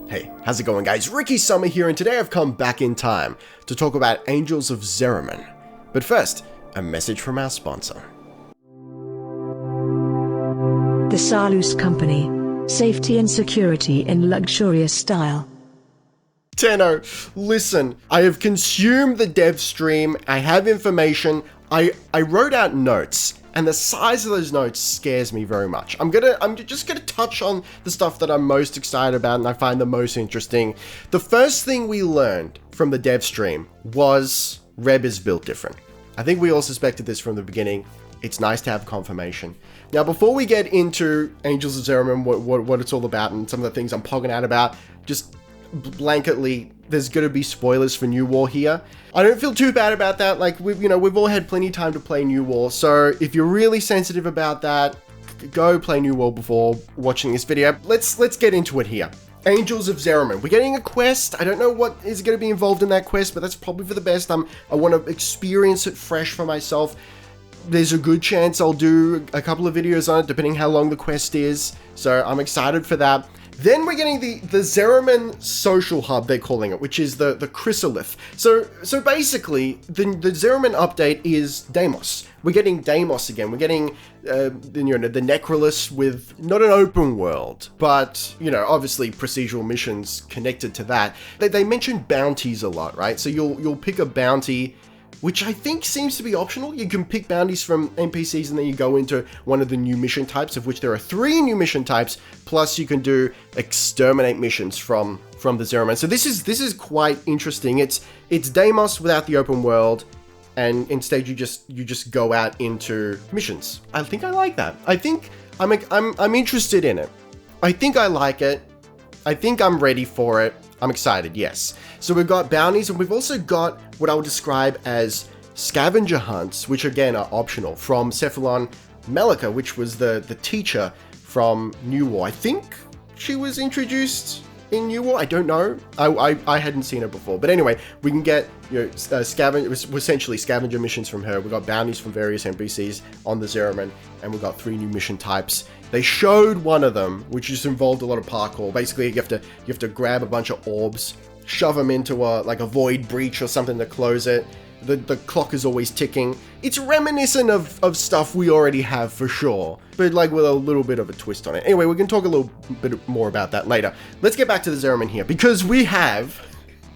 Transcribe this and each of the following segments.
Hey, how's it going guys? Ricky Summer here, and today I've come back in time to talk about Angels of Zariman. But first, a message from our sponsor. The Salus Company. Safety and security in luxurious style. Tenno, listen, I have consumed the dev stream, I have information, I wrote out notes, and the size of those notes scares me very much. I'm just gonna touch on the stuff that I'm most excited about and I find the most interesting. The first thing we learned from the dev stream was Reb is built different. I think we all suspected this from the beginning. It's nice to have confirmation. Now, before we get into Angels of Zariman, what it's all about and some of the things I'm pogging out about, just blanketly, there's gonna be spoilers for New War here. I don't feel too bad about that. Like, we've all had plenty of time to play New War, so if you're really sensitive about that, go play New War before watching this video. Let's get into it here. Angels of Zariman. We're getting a quest. I don't know what is going to be involved in that quest, but that's probably for the best. I want to experience it fresh for myself. There's a good chance I'll do a couple of videos on it, depending how long the quest is. So I'm excited for that. Then we're getting the Zariman social hub, they're calling it, which is the Chrysalith. So basically, the Zariman update is Deimos. We're getting Deimos again. We're getting the Necrolis with not an open world, but obviously procedural missions connected to that. They mentioned bounties a lot, right? So you'll pick a bounty, which I think seems to be optional. You can pick bounties from NPCs and then you go into one of the new mission types, of which there are 3 new mission types, plus you can do exterminate missions from the Zariman. So this is quite interesting. It's Deimos without the open world, and instead you just go out into missions. I think I like that. I think I'm interested in it. I think I like it. I think I'm ready for it. I'm excited, yes. So we've got bounties, and we've also got what I would describe as scavenger hunts, which again are optional, from Cephalon Melika, which was the teacher from New War. I think she was introduced in New War. I don't know. I hadn't seen her before. But anyway, we can get essentially scavenger missions from her. We got bounties from various NPCs on the Zariman, and we got 3 new mission types. They showed one of them, which just involved a lot of parkour. Basically, you have to grab a bunch of orbs, shove them into a void breach or something to close it. The clock is always ticking. It's reminiscent of stuff we already have for sure, but with a little bit of a twist on it. Anyway, we can talk a little bit more about that later. Let's get back to the Zariman here, because we have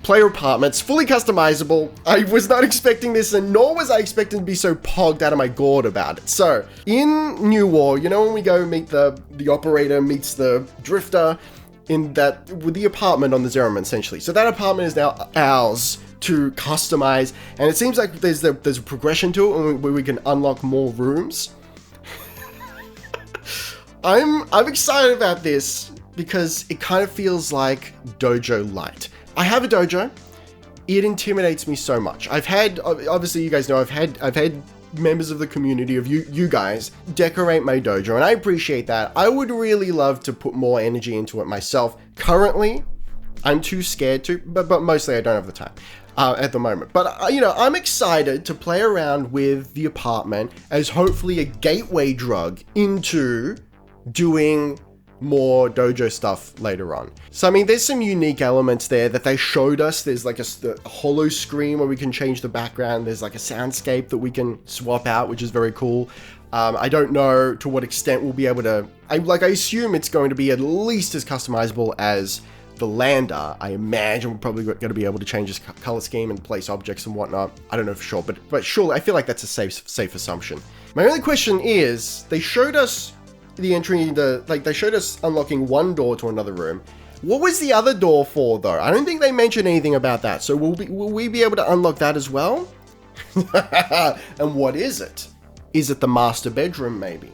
player apartments, fully customizable. I was not expecting this, and nor was I expecting to be so pogged out of my gourd about it. So, in New War, when we go meet the operator meets the drifter with the apartment on the Zariman, essentially. So that apartment is now ours to customize, and it seems like there's a progression to it where we can unlock more rooms. I'm excited about this because it kind of feels like Dojo Light. I have a dojo. It intimidates me so much. Obviously you guys know I've had members of the community of you guys decorate my dojo, and I appreciate that. I would really love to put more energy into it myself. Currently, I'm too scared to, but mostly I don't have the time at the moment. But I'm excited to play around with the apartment as hopefully a gateway drug into doing more dojo stuff later on. So I mean, there's some unique elements there that they showed us. There's like a hollow screen where we can change the background. There's like a soundscape that we can swap out, which is very cool. I don't know to what extent we'll be able to, I assume it's going to be at least as customizable as the lander. I imagine we're probably going to be able to change this color scheme and place objects and whatnot. I don't know for sure, but surely I feel like that's a safe assumption. My only question is, they showed us the entry they showed us unlocking one door to another room. What was the other door for though? I don't think they mentioned anything about that. So will we be able to unlock that as well? And what is it? Is it the master bedroom maybe?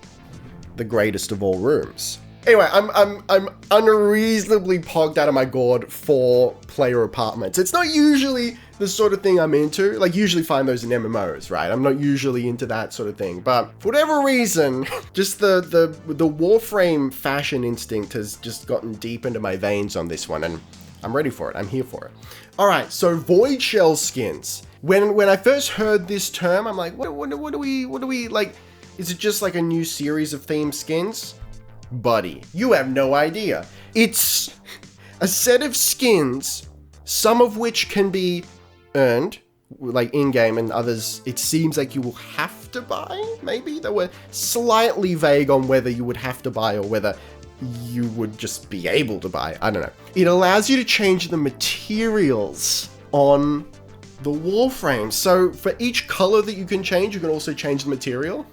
The greatest of all rooms. Anyway, I'm unreasonably pogged out of my gourd for player apartments. It's not usually the sort of thing I'm into. Usually find those in MMOs, right? I'm not usually into that sort of thing. But for whatever reason, just the Warframe fashion instinct has just gotten deep into my veins on this one, and I'm ready for it. I'm here for it. All right, so Void Shell skins. When I first heard this term, I'm like, what do we like? Is it just like a new series of themed skins? Buddy, you have no idea. It's A set of skins, some of which can be earned, like in-game, and others it seems like you will have to buy, maybe? They were slightly vague on whether you would have to buy or whether you would just be able to buy. I don't know. It allows you to change the materials on the Warframe. So for each color that you can change, you can also change the material.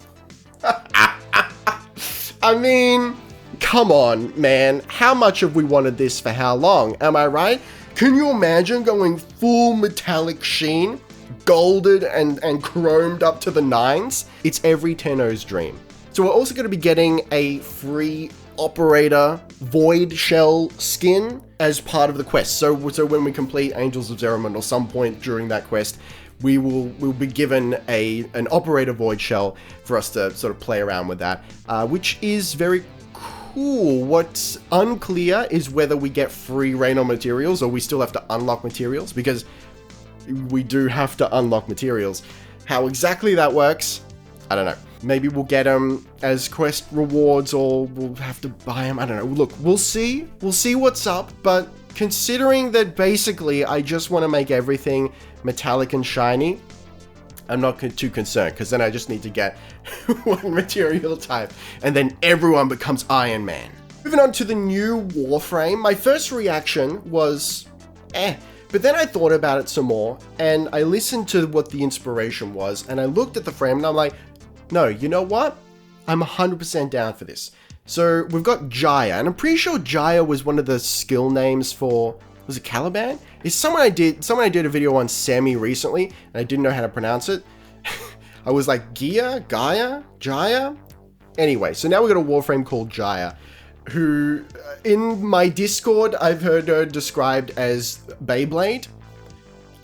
I mean, come on, man. How much have we wanted this for how long? Am I right? Can you imagine going full metallic sheen, golded and chromed up to the nines? It's every Tenno's dream. So we're also going to be getting a free operator void shell skin as part of the quest. So when we complete Angels of Zariman or some point during that quest, we'll be given an operator void shell for us to sort of play around with that, which is very cool. What's unclear is whether we get free rain on materials or we still have to unlock materials, because we do have to unlock materials. How exactly that works, I don't know. Maybe we'll get them as quest rewards or we'll have to buy them. I don't know. Look, we'll see. We'll see what's up. But considering that basically I just want to make everything metallic and shiny, I'm not too concerned, because then I just need to get one material type and then everyone becomes Iron Man. Moving on to the new Warframe, my first reaction was but then I thought about it some more and I listened to what the inspiration was and I looked at the frame and I'm like, no, you know what? I'm 100% down for this. So we've got Gyre, and I'm pretty sure Gyre was one of the skill names for, was it Caliban? It's someone I did a video on semi recently, and I didn't know how to pronounce it. I was like, Gyre? Anyway, so now we've got a Warframe called Gyre, who, in my Discord, I've heard her described as Beyblade.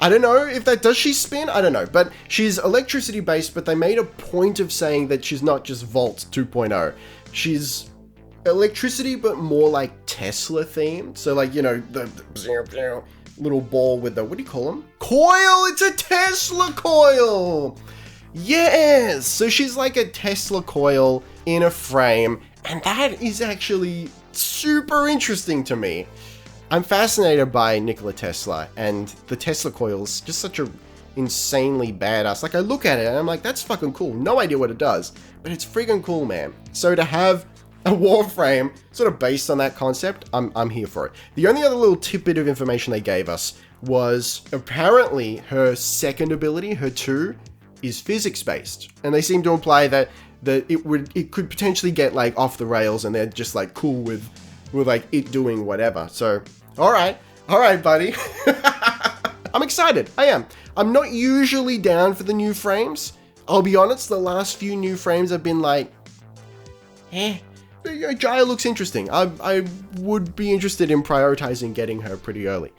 I don't know if does she spin? I don't know, but she's electricity based, but they made a point of saying that she's not just Volt 2.0. She's electricity, but more like Tesla themed. So like, you know, the little ball with the, what do you call them? Coil! It's a Tesla coil! Yes! So she's like a Tesla coil in a frame, and that is actually super interesting to me. I'm fascinated by Nikola Tesla, and the Tesla coil's just such a insanely badass. Like, I look at it and I'm like, that's fucking cool. No idea what it does, but it's freaking cool, man. So to have a Warframe sort of based on that concept, I'm here for it. The only other little tidbit of information they gave us was apparently her second ability, her 2, is physics based, and they seem to imply that it could potentially get like off the rails, and they're just like cool with like it doing whatever. So all right, buddy. I'm excited. I am. I'm not usually down for the new frames. I'll be honest, the last few new frames have been like, Gyre looks interesting. I would be interested in prioritizing getting her pretty early.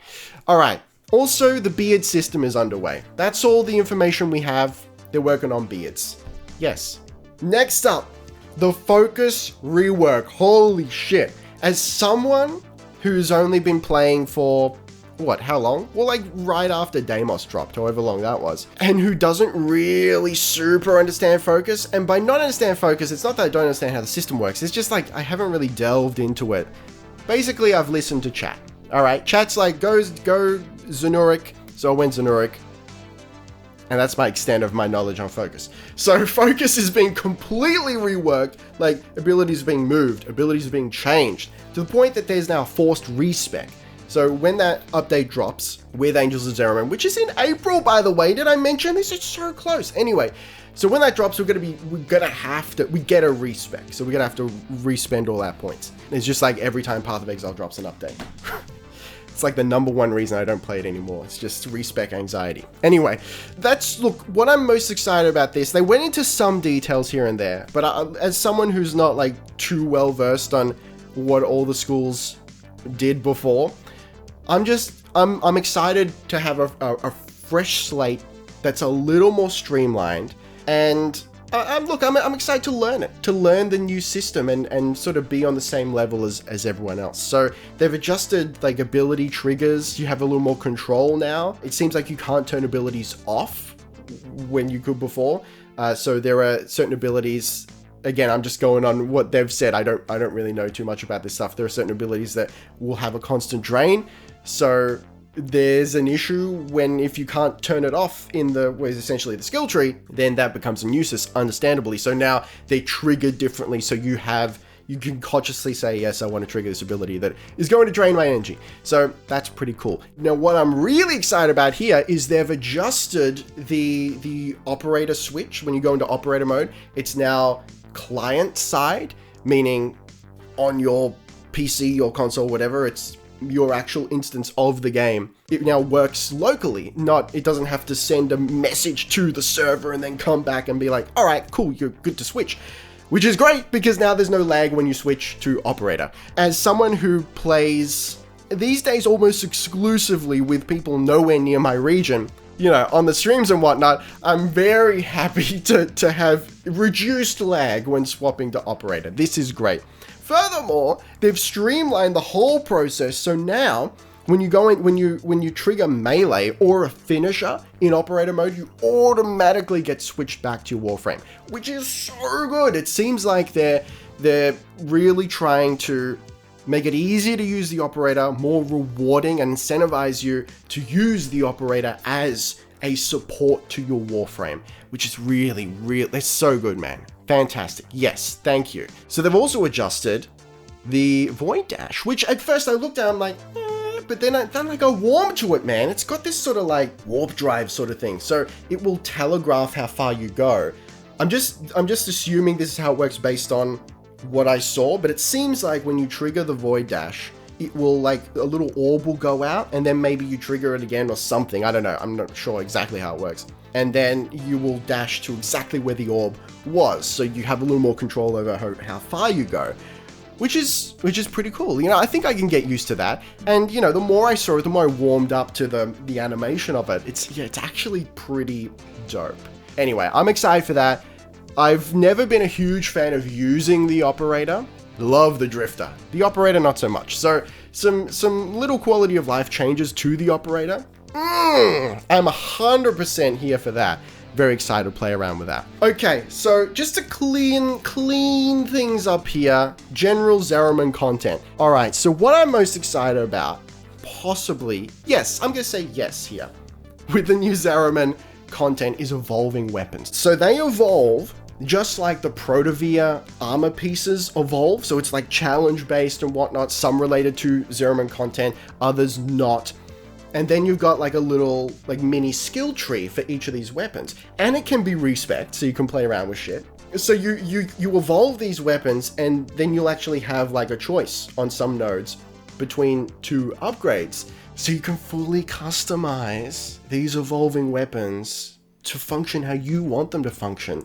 All right. Also, the beard system is underway. That's all the information we have. They're working on beards. Yes. Next up, the Focus rework. Holy shit. As someone who's only been playing for, what, how long? Well, like right after Deimos dropped, however long that was, and who doesn't really super understand Focus, and by not understand Focus, it's not that I don't understand how the system works, it's just like I haven't really delved into it. Basically, I've listened to chat. All right, chat's like, go Zanurik, so I went Zanurik, and that's my extent of my knowledge on Focus. So Focus is being completely reworked, like abilities are being moved, abilities are being changed, to the point that there's now forced respec. So when that update drops with Angels of Zariman, which is in April, by the way, did I mention this? It's so close. Anyway, so when that drops, we get a respec. So we're gonna have to respend all our points. It's just like every time Path of Exile drops an update. It's like the #1 reason I don't play it anymore. It's just respec anxiety. Anyway, look, what I'm most excited about this, they went into some details here and there, but as someone who's not like too well versed on what all the schools did before, I'm excited to have a fresh slate that's a little more streamlined, and I'm excited to learn it, to learn the new system and sort of be on the same level as everyone else. So they've adjusted like ability triggers. You have a little more control now. It seems like you can't turn abilities off when you could before. So there are certain abilities again, I'm just going on what they've said. I don't really know too much about this stuff. There are certain abilities that will have a constant drain. So there's an issue if you can't turn it off in essentially the skill tree, then that becomes a nuisance, understandably. So now they trigger differently. So you can consciously say, yes, I want to trigger this ability that is going to drain my energy. So that's pretty cool. Now, what I'm really excited about here is they've adjusted the operator switch. When you go into operator mode, it's now client side, meaning on your PC, your console, whatever, it's your actual instance of the game. It now works locally, it doesn't have to send a message to the server and then come back and be like, all right, cool, you're good to switch. Which is great because now there's no lag when you switch to operator. As someone who plays these days almost exclusively with people nowhere near my region, on the streams and whatnot, I'm very happy to have reduced lag when swapping to operator. This is great. Furthermore, they've streamlined the whole process, so now when you trigger melee or a finisher in operator mode, you automatically get switched back to your Warframe, which is so good. It seems like they're really trying to make it easier to use the operator, more rewarding, and incentivize you to use the operator as a support to your Warframe, which is really, it's so good, man. Fantastic. Yes, thank you. So they've also adjusted the Void Dash, which at first I looked at, I'm like, but then I go warm to it, man. It's got this sort of like warp drive sort of thing. So it will telegraph how far you go. I'm just assuming this is how it works based on what I saw, but it seems like when you trigger the Void Dash, it will like a little orb will go out and then maybe you trigger it again or something. I don't know. I'm not sure exactly how it works. And then you will dash to exactly where the orb was. So you have a little more control over how far you go, which is pretty cool. I think I can get used to that. And the more I saw it, the more I warmed up to the animation of it. It's actually pretty dope. Anyway, I'm excited for that. I've never been a huge fan of using the operator. Love the drifter. The operator, not so much. So some little quality of life changes to the operator. I'm 100% here for that. Very excited to play around with that. Okay, so just to clean things up here, general Zariman content. All right, so what I'm most excited about, possibly, yes, I'm gonna say yes here, with the new Zariman content is evolving weapons. So they evolve just like the Protavia armor pieces evolve. So it's like challenge based and whatnot, some related to Zariman content, others not. And then you've got like a little like mini skill tree for each of these weapons. And it can be respec, so you can play around with shit. So you evolve these weapons and then you'll actually have like a choice on some nodes between two upgrades. So you can fully customize these evolving weapons to function how you want them to function.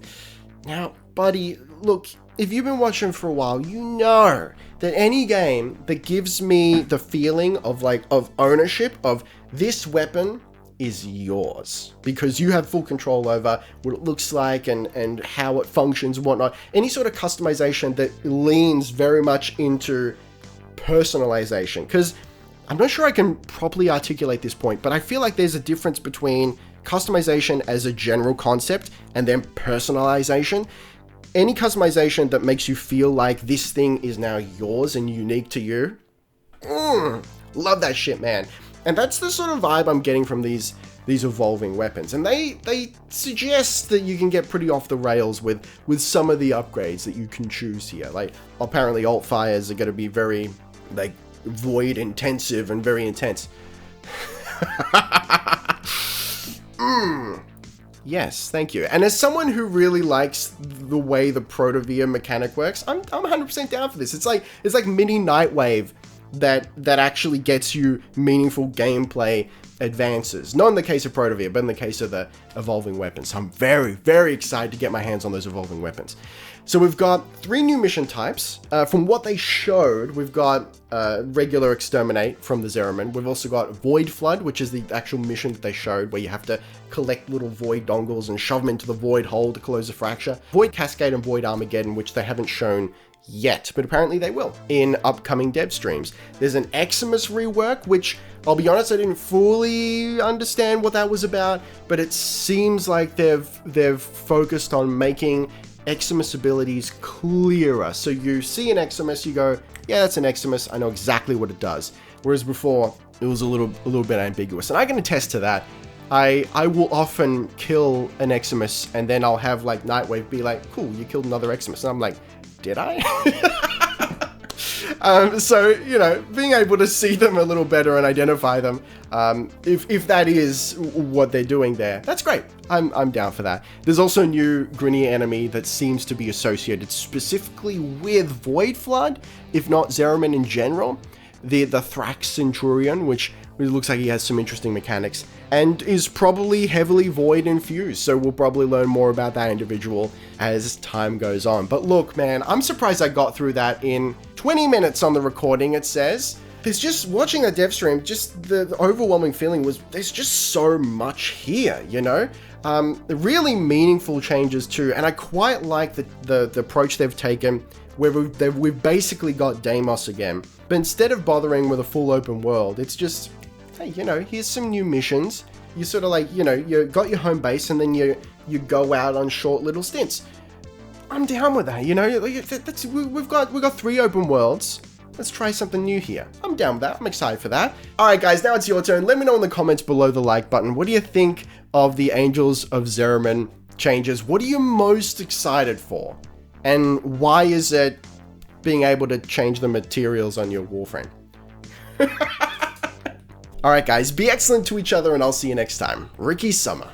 Now, buddy, look, if you've been watching for a while, you know that any game that gives me the feeling of ownership of this weapon is yours, because you have full control over what it looks like and how it functions and whatnot. Any sort of customization that leans very much into personalization, because I'm not sure I can properly articulate this point, but I feel like there's a difference between customization as a general concept and then personalization. Any customization that makes you feel like this thing is now yours and unique to you, love that shit, man. And that's the sort of vibe I'm getting from these evolving weapons. And they suggest that you can get pretty off the rails with some of the upgrades that you can choose here. Like, apparently alt fires are going to be very like void intensive and very intense. Yes, thank you. And as someone who really likes the way the Protavia mechanic works, I'm 100% down for this. It's like mini Nightwave that actually gets you meaningful gameplay advances. Not in the case of Protavia, but in the case of the evolving weapons. So I'm very, very excited to get my hands on those evolving weapons. So we've got 3 new mission types. From what they showed, we've got regular exterminate from the Zariman. We've also got Void Flood, which is the actual mission that they showed, where you have to collect little void dongles and shove them into the void hole to close the fracture. Void Cascade and Void Armageddon, which they haven't shown yet, but apparently they will in upcoming dev streams. There's an Eximus Rework, which I'll be honest, I didn't fully understand what that was about, but it seems like they've focused on making Eximus abilities clearer. So you see an Eximus, you go, yeah, that's an Eximus. I know exactly what it does. Whereas before, it was a little bit ambiguous. And I can attest to that. I will often kill an Eximus and then I'll have like Nightwave be like, cool, you killed another Eximus. And I'm like, did I? So, you know, being able to see them a little better and identify them, if that is what they're doing there, that's great. I'm down for that. There's also a new Grineer Enemy that seems to be associated specifically with Void Flood, if not Zariman in general. The Thrax Centurion, which looks like he has some interesting mechanics, and is probably heavily Void infused, so we'll probably learn more about that individual as time goes on. But look, man, I'm surprised I got through that in 20 minutes on the recording, it says. There's just, watching the dev stream, just the overwhelming feeling was, there's just so much here, you know? Really meaningful changes too, and I quite like the approach they've taken, where we've basically got Deimos again, but instead of bothering with a full open world, it's just, hey, you know, here's some new missions. You sort of like, you know, you got your home base and then you go out on short little stints. I'm down with that, you know. We've got 3 open worlds. Let's try something new here. I'm down with that. I'm excited for that. All right, guys, now it's your turn. Let me know in the comments below the like button. What do you think of the Angels of Zariman changes? What are you most excited for? And why is it being able to change the materials on your Warframe? Alright guys, be excellent to each other and I'll see you next time. Ricky Summer.